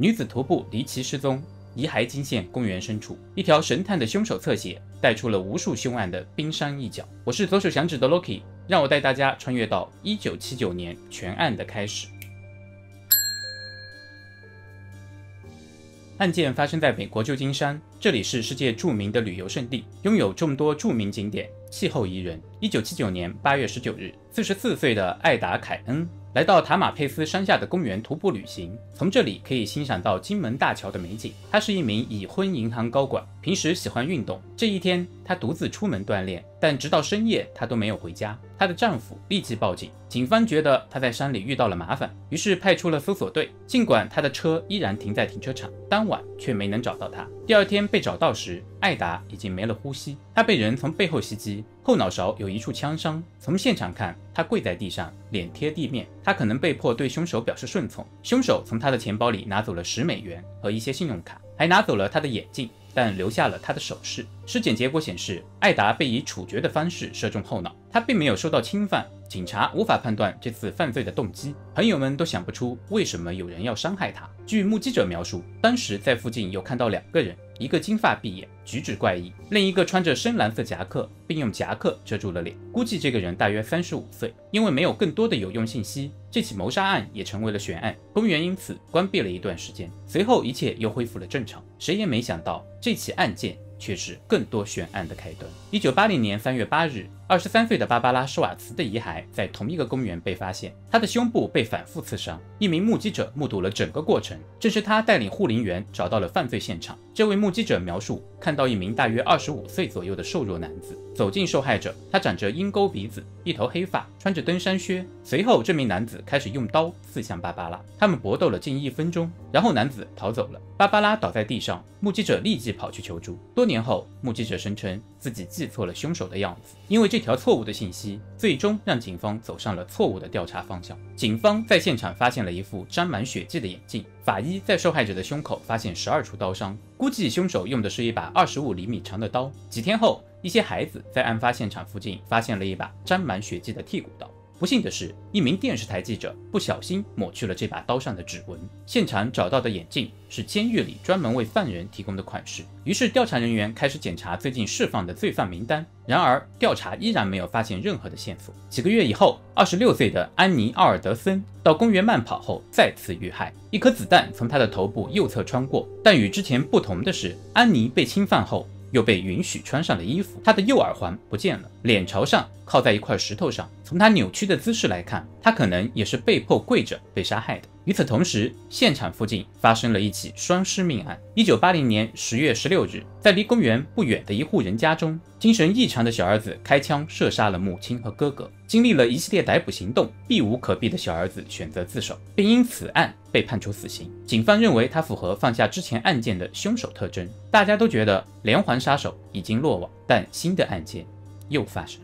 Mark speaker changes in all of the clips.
Speaker 1: 女子徒步离奇失踪，遗骸惊现公园深处。一条神探的凶手侧写，带出了无数凶案的冰山一角。我是左手响指的 Loki， 让我带大家穿越到1979年全案的开始。案件发生在美国旧金山，这里是世界著名的旅游胜地，拥有众多著名景点，气候宜人。1979年8月19日，44岁的艾达·凯恩来到塔马佩斯山下的公园徒步旅行，从这里可以欣赏到金门大桥的美景。他是一名已婚银行高管，平时喜欢运动。这一天，他独自出门锻炼，但直到深夜，他都没有回家。她的丈夫立即报警，警方觉得她在山里遇到了麻烦，于是派出了搜索队。尽管她的车依然停在停车场，当晚却没能找到她。第二天被找到时，艾达已经没了呼吸，她被人从背后袭击，后脑勺有一处枪伤。从现场看，她跪在地上，脸贴地面。她可能被迫对凶手表示顺从。凶手从她的钱包里拿走了10美元和一些信用卡，还拿走了她的眼镜，但留下了她的首饰。尸检结果显示，艾达被以处决的方式射中后脑，她并没有受到侵犯，警察无法判断这次犯罪的动机。朋友们都想不出为什么有人要伤害她。据目击者描述，当时在附近有看到2个人，一个金发碧眼，举止怪异，另一个穿着深蓝色夹克，并用夹克遮住了脸。估计这个人大约35岁。因为没有更多的有用信息，这起谋杀案也成为了悬案，公园因此关闭了一段时间。随后一切又恢复了正常。谁也没想到，这起案件却是更多悬案的开端。1980年3月8日，23岁的芭芭拉·施瓦茨的遗骸在同一个公园被发现，她的胸部被反复刺伤。一名目击者目睹了整个过程，正是他带领护林员找到了犯罪现场。这位目击者描述，看到一名大约25岁左右的瘦弱男子走进受害者，他长着鹰钩鼻子，一头黑发，穿着登山靴。随后，这名男子开始用刀刺向芭芭拉，他们搏斗了近1分钟，然后男子逃走了。芭芭拉倒在地上，目击者立即跑去求助。多年后，目击者声称自己记错了凶手的样子，因为这条错误的信息最终让警方走上了错误的调查方向。警方在现场发现了一副沾满血迹的眼镜，法医在受害者的胸口发现12处刀伤，估计凶手用的是一把25厘米长的刀。几天后，一些孩子在案发现场附近发现了一把沾满血迹的剔骨刀。不幸的是，一名电视台记者不小心抹去了这把刀上的指纹。现场找到的眼镜是监狱里专门为犯人提供的款式。于是调查人员开始检查最近释放的罪犯名单，然而调查依然没有发现任何的线索。几个月以后，26岁的安妮·奥尔德森到公园慢跑后再次遇害，一颗子弹从她的头部右侧穿过。但与之前不同的是，安妮被侵犯后又被允许穿上了衣服，她的右耳环不见了，脸朝上靠在一块石头上。从她扭曲的姿势来看，她可能也是被迫跪着被杀害的。与此同时，现场附近发生了一起双尸命案。1980年10月16日，在离公园不远的一户人家中，精神异常的小儿子开枪射杀了母亲和哥哥。经历了一系列逮捕行动，避无可避的小儿子选择自首，并因此案被判处死刑。警方认为他符合放下之前案件的凶手特征。大家都觉得连环杀手已经落网，但新的案件又发生。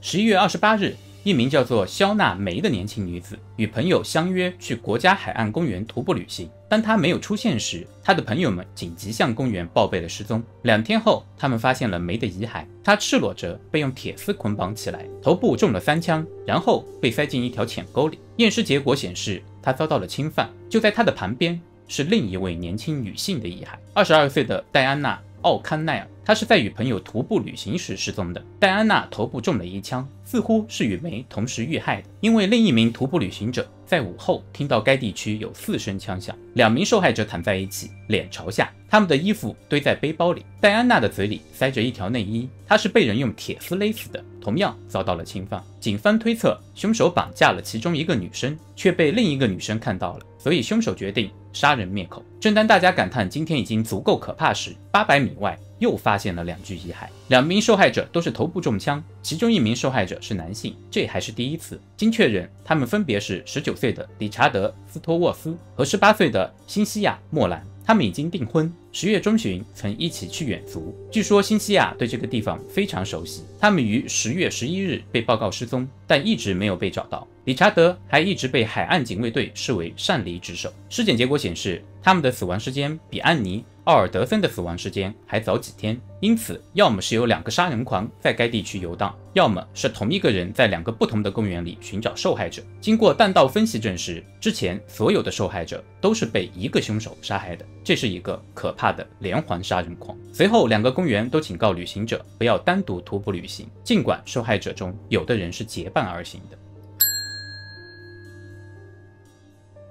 Speaker 1: 11月28日，一名叫做肖娜·梅的年轻女子与朋友相约去国家海岸公园徒步旅行。当她没有出现时，她的朋友们紧急向公园报备了失踪。2天后，他们发现了梅的遗骸，她赤裸着被用铁丝捆绑起来，头部中了3枪，然后被塞进一条浅沟里。验尸结果显示，她遭到了侵犯。就在她的旁边是另一位年轻女性的遗骸，22岁的戴安娜·奥康奈尔。她是在与朋友徒步旅行时失踪的。戴安娜头部中了1枪，似乎是与梅同时遇害的，因为另一名徒步旅行者在午后听到该地区有4声枪响。2名受害者躺在一起，脸朝下，他们的衣服堆在背包里。戴安娜的嘴里塞着一条内衣，她是被人用铁丝勒死的，同样遭到了侵犯。警方推测，凶手绑架了其中一个女生，却被另一个女生看到了，所以凶手决定杀人灭口。正当大家感叹今天已经足够可怕时，800米外又发现了2具遗骸，2名受害者都是头部中枪，其中1名受害者是男性，这还是第一次。经确认，他们分别是19岁的理查德·斯托沃斯和18岁的辛西亚·莫兰。他们已经订婚，10月中旬曾一起去远足。据说辛西亚对这个地方非常熟悉。他们于10月11日被报告失踪，但一直没有被找到。理查德还一直被海岸警卫队视为擅离职守。尸检结果显示，他们的死亡时间比安妮奥尔德森的死亡时间还早几天，因此要么是有2个杀人狂在该地区游荡，要么是同一个人在2个不同的公园里寻找受害者。经过弹道分析证实，之前所有的受害者都是被一个凶手杀害的，这是一个可怕的连环杀人狂。随后2个公园都警告旅行者不要单独徒步旅行，尽管受害者中有的人是结伴而行的。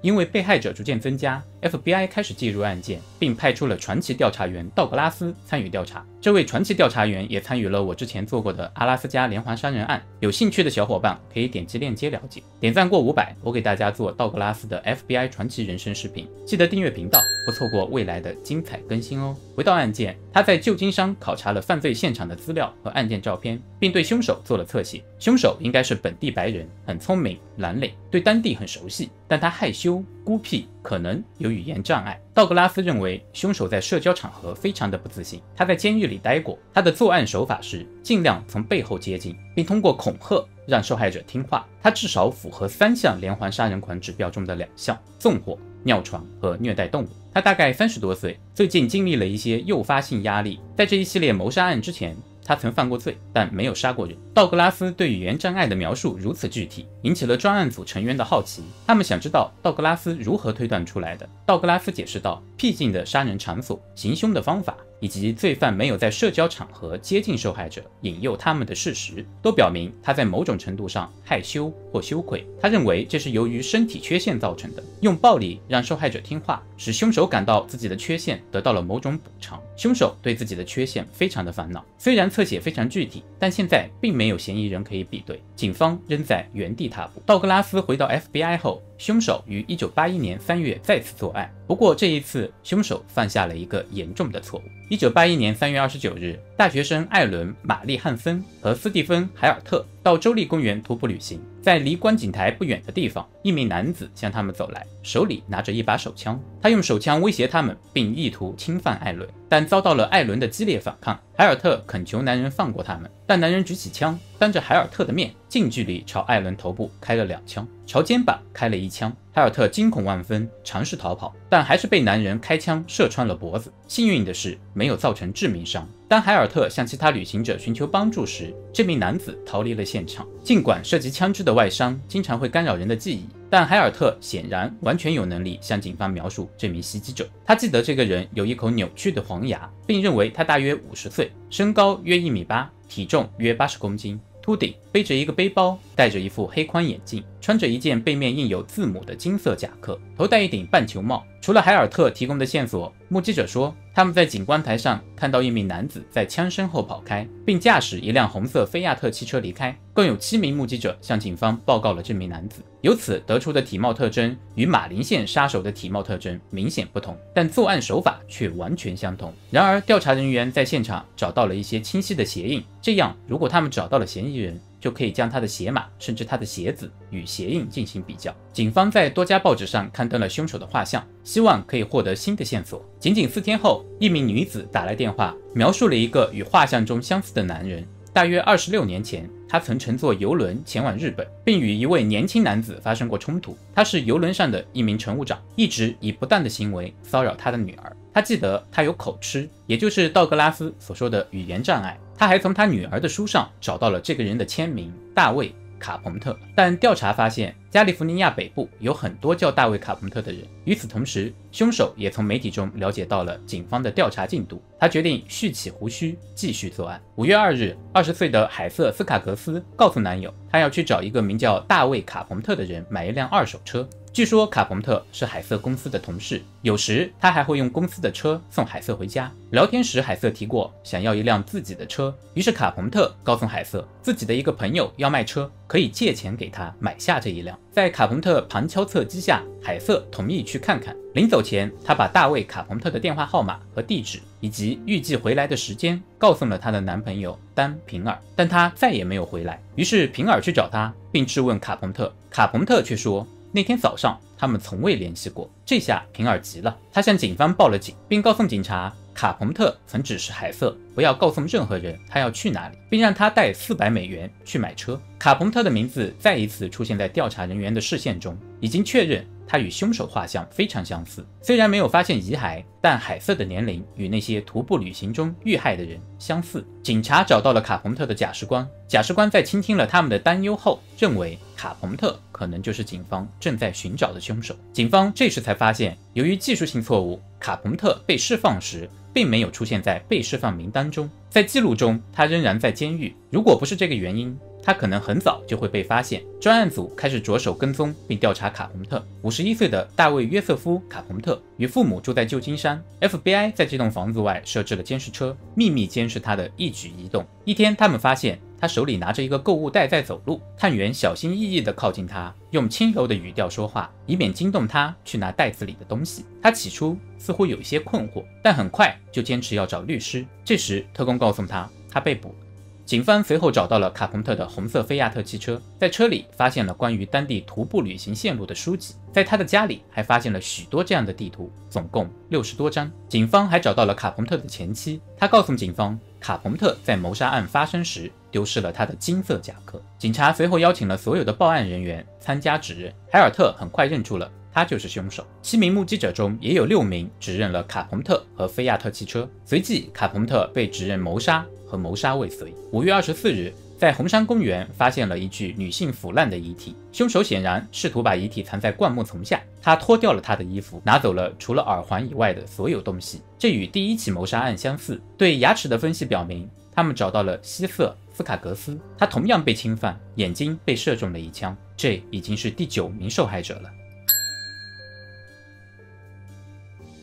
Speaker 1: 因为被害者逐渐增加， FBI 开始介入案件，并派出了传奇调查员道格拉斯参与调查。这位传奇调查员也参与了我之前做过的阿拉斯加连环杀人案，有兴趣的小伙伴可以点击链接了解。点赞过500，我给大家做道格拉斯的 FBI 传奇人生视频，记得订阅频道，不错过未来的精彩更新哦。回到案件，他在旧金山考察了犯罪现场的资料和案件照片，并对凶手做了侧写。凶手应该是本地白人，很聪明、蓝领，对当地很熟悉，但他害羞、孤僻，可能有语言障碍。道格拉斯认为凶手在社交场合非常的不自信，他在监狱里待过，他的作案手法是尽量从背后接近，并通过恐吓让受害者听话。他至少符合3项连环杀人狂指标中的2项：纵火、尿床和虐待动物。他大概30多岁，最近经历了一些诱发性压力。在这一系列谋杀案之前，他曾犯过罪，但没有杀过人。道格拉斯对语言障碍的描述如此具体，引起了专案组成员的好奇。他们想知道道格拉斯如何推断出来的。道格拉斯解释道，僻静的杀人场所、行凶的方法，以及罪犯没有在社交场合接近受害者，引诱他们的事实，都表明他在某种程度上害羞或羞愧。他认为这是由于身体缺陷造成的，用暴力让受害者听话，使凶手感到自己的缺陷得到了某种补偿。凶手对自己的缺陷非常的烦恼。虽然侧写非常具体，但现在并没有嫌疑人可以比对，警方仍在原地踏步。道格拉斯回到 FBI 后，凶手于1981年3月再次作案，不过这一次凶手犯下了一个严重的错误。1981年3月29日，大学生艾伦·玛丽汉森和斯蒂芬·海尔特到州立公园徒步旅行，在离观景台不远的地方，一名男子向他们走来，手里拿着一把手枪。他用手枪威胁他们，并意图侵犯艾伦，但遭到了艾伦的激烈反抗。海尔特恳求男人放过他们，但男人举起枪，当着海尔特的面近距离朝艾伦头部开了2枪，朝肩膀开了1枪。海尔特惊恐万分，尝试逃跑，但还是被男人开枪射穿了脖子。幸运的是，没有造成致命伤。当海尔特向其他旅行者寻求帮助时，这名男子逃离了现场。尽管涉及枪支的外伤经常会干扰人的记忆，但海尔特显然完全有能力向警方描述这名袭击者。他记得这个人有一口扭曲的黄牙，并认为他大约50岁，身高约1.8米，体重约80公斤。秃顶，背着一个背包，戴着一副黑框眼镜，穿着一件背面印有字母的金色夹克，头戴一顶半球帽。除了海尔特提供的线索，目击者说他们在景观台上看到一名男子在枪声后跑开，并驾驶一辆红色菲亚特汽车离开。共有7名目击者向警方报告了这名男子，由此得出的体貌特征与马林县杀手的体貌特征明显不同，但作案手法却完全相同。然而，调查人员在现场找到了一些清晰的鞋印，这样如果他们找到了嫌疑人，就可以将他的鞋码甚至他的鞋子与鞋印进行比较。警方在多家报纸上刊登了凶手的画像，希望可以获得新的线索。仅仅4天后，一名女子打来电话，描述了一个与画像中相似的男人。大约26年前，他曾乘坐邮轮前往日本，并与一位年轻男子发生过冲突。他是邮轮上的一名乘务长，一直以不当的行为骚扰他的女儿。他记得他有口吃，也就是道格拉斯所说的语言障碍。他还从他女儿的书上找到了这个人的签名，大卫·卡彭特。但调查发现，加利福尼亚北部有很多叫大卫·卡彭特的人。与此同时，凶手也从媒体中了解到了警方的调查进度。他决定蓄起胡须，继续作案。5月2日，20岁的海瑟·斯卡格斯告诉男友，他要去找一个名叫大卫·卡彭特的人买一辆2手车。据说卡彭特是海瑟公司的同事，有时他还会用公司的车送海瑟回家。聊天时，海瑟提过想要一辆自己的车，于是卡彭特告诉海瑟，自己的一个朋友要卖车，可以借钱给他买下这一辆。在卡彭特旁敲侧击下，海瑟同意去看看。临走前，他把大卫·卡彭特的电话号码和地址以及预计回来的时间告诉了她的男朋友丹·平尔，但他再也没有回来。于是平尔去找他，并质问卡彭特，卡彭特却说那天早上他们从未联系过。这下平尔急了，他向警方报了警，并告诉警察卡彭特曾指示海瑟不要告诉任何人他要去哪里，并让他带400美元去买车。卡彭特的名字再一次出现在调查人员的视线中，已经确认他与凶手画像非常相似。虽然没有发现遗骸，但海瑟的年龄与那些徒步旅行中遇害的人相似。警察找到了卡彭特的假释官，假释官在倾听了他们的担忧后，认为卡彭特可能就是警方正在寻找的凶手。警方这时才发现，由于技术性错误，卡彭特被释放时并没有出现在被释放名单中，在记录中他仍然在监狱。如果不是这个原因，他可能很早就会被发现。专案组开始着手跟踪并调查卡彭特。51岁的大卫·约瑟夫·卡彭特与父母住在旧金山， FBI 在这栋房子外设置了监视车，秘密监视他的一举一动。一天，他们发现他手里拿着一个购物袋在走路，探员小心翼翼地靠近他，用轻柔的语调说话，以免惊动他去拿袋子里的东西。他起初似乎有一些困惑，但很快就坚持要找律师。这时，特工告诉他被捕了。警方随后找到了卡彭特的红色菲亚特汽车，在车里发现了关于当地徒步旅行线路的书籍，在他的家里还发现了许多这样的地图，总共60多张。警方还找到了卡彭特的前妻，他告诉警方，卡彭特在谋杀案发生时丢失了他的金色夹克。警察随后邀请了所有的报案人员参加指认，海尔特很快认出了他就是凶手。7名目击者中也有6名指认了卡彭特和菲亚特汽车。随即，卡彭特被指认谋杀和谋杀未遂。5月24日，在红山公园发现了一具女性腐烂的遗体，凶手显然试图把遗体藏在灌木丛下。他脱掉了她的衣服，拿走了除了耳环以外的所有东西。这与第1起谋杀案相似。对牙齿的分析表明，他们找到了希瑟·斯卡格斯，他同样被侵犯，眼睛被射中了一枪。这已经是第9名受害者了。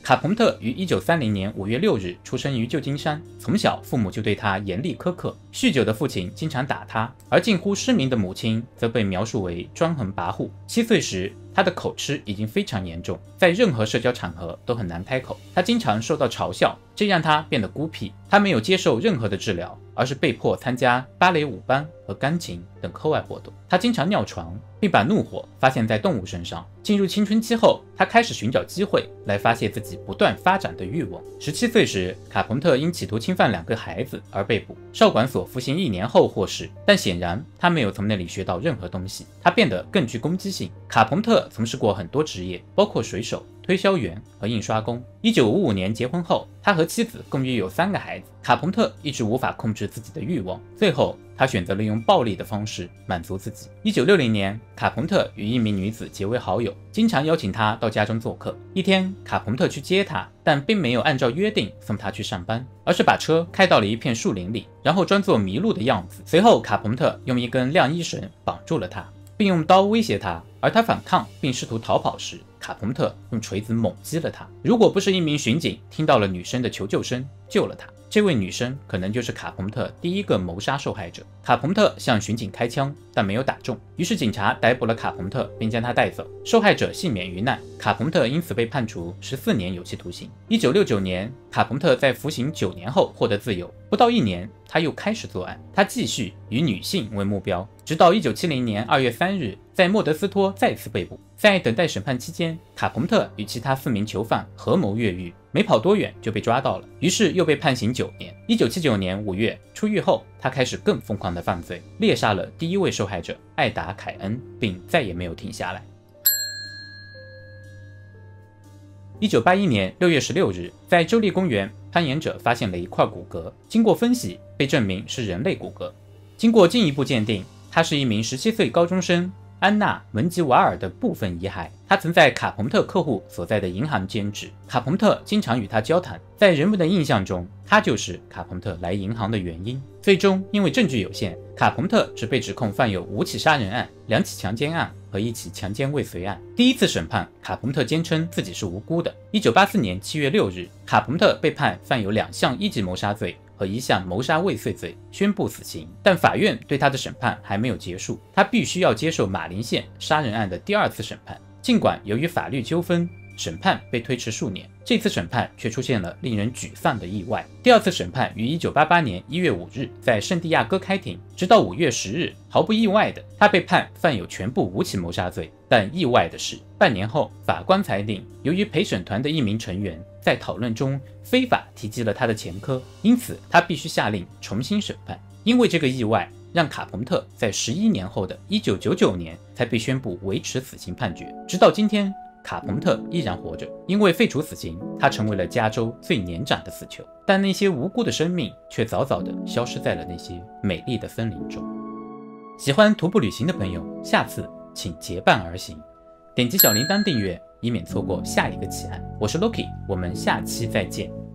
Speaker 1: 卡彭特于1930年5月6日出生于旧金山，从小父母就对他严厉苛刻，酗酒的父亲经常打他，而近乎失明的母亲则被描述为专横跋扈。7岁时，他的口吃已经非常严重，在任何社交场合都很难开口。他经常受到嘲笑，这让他变得孤僻。他没有接受任何的治疗，而是被迫参加芭蕾舞班和钢琴等课外活动。他经常尿床，并把怒火发泄在动物身上。进入青春期后，他开始寻找机会来发泄自己不断发展的欲望。17岁时，卡彭特因企图侵犯2个孩子而被捕，少管所服刑1年后获释，但显然他没有从那里学到任何东西，他变得更具攻击性。卡彭特从事过很多职业，包括水手、推销员和印刷工。1955年结婚后，他和妻子共约有3个孩子。卡彭特一直无法控制自己的欲望，最后他选择了用暴力的方式满足自己。1960年，卡彭特与一名女子结为好友，经常邀请她到家中做客。一天，卡彭特去接她，但并没有按照约定送她去上班，而是把车开到了一片树林里，然后装作迷路的样子。随后，卡彭特用一根晾衣绳绑住了她，并用刀威胁她，而她反抗并试图逃跑时，卡彭特用锤子猛击了她。如果不是一名巡警听到了女生的求救声，救了她，这位女生可能就是卡彭特第1个谋杀受害者。卡彭特向巡警开枪，但没有打中，于是警察逮捕了卡彭特，并将他带走。受害者幸免于难，卡彭特因此被判处14年有期徒刑。1969年，卡彭特在服刑9年后获得自由，不到1年，他又开始作案。他继续以女性为目标，直到1970年2月3日，在莫德斯托再次被捕。在等待审判期间，卡彭特与其他4名囚犯合谋越狱，没跑多远就被抓到了，于是又被判刑9年。1979年5月出狱后，他开始更疯狂的犯罪，猎杀了第1位受害者艾达·凯恩，并再也没有停下来。1981年6月16日，在州立公园，攀岩者发现了一块骨骼，经过分析，被证明是人类骨骼。经过进一步鉴定，他是一名17岁高中生安娜·门吉瓦尔的部分遗骸。他曾在卡彭特客户所在的银行兼职，卡彭特经常与他交谈，在人们的印象中，他就是卡彭特来银行的原因。最终，因为证据有限，卡彭特只被指控犯有5起杀人案、2起强奸案和1起强奸未遂案。第1次审判，卡彭特坚称自己是无辜的。1984年7月6日，卡彭特被判犯有2项1级谋杀罪和1项谋杀未遂罪，宣布死刑。但法院对他的审判还没有结束，他必须要接受马林县杀人案的第2次审判。尽管由于法律纠纷，审判被推迟数年，这次审判却出现了令人沮丧的意外。第2次审判于1988年1月5日在圣地亚哥开庭，直到5月10日，毫不意外的，他被判犯有全部5起谋杀罪。但意外的是，半年后，法官裁定，由于陪审团的一名成员在讨论中非法提及了他的前科，因此他必须下令重新审判。因为这个意外，让卡彭特在11年后的1999年才被宣布维持死刑判决。直到今天，卡彭特依然活着，因为废除死刑，他成为了加州最年长的死囚。但那些无辜的生命却早早地消失在了那些美丽的森林中。喜欢徒步旅行的朋友，下次请结伴而行，点击小铃铛订阅，以免错过下一个奇案。我是 Loki， 我们下期再见。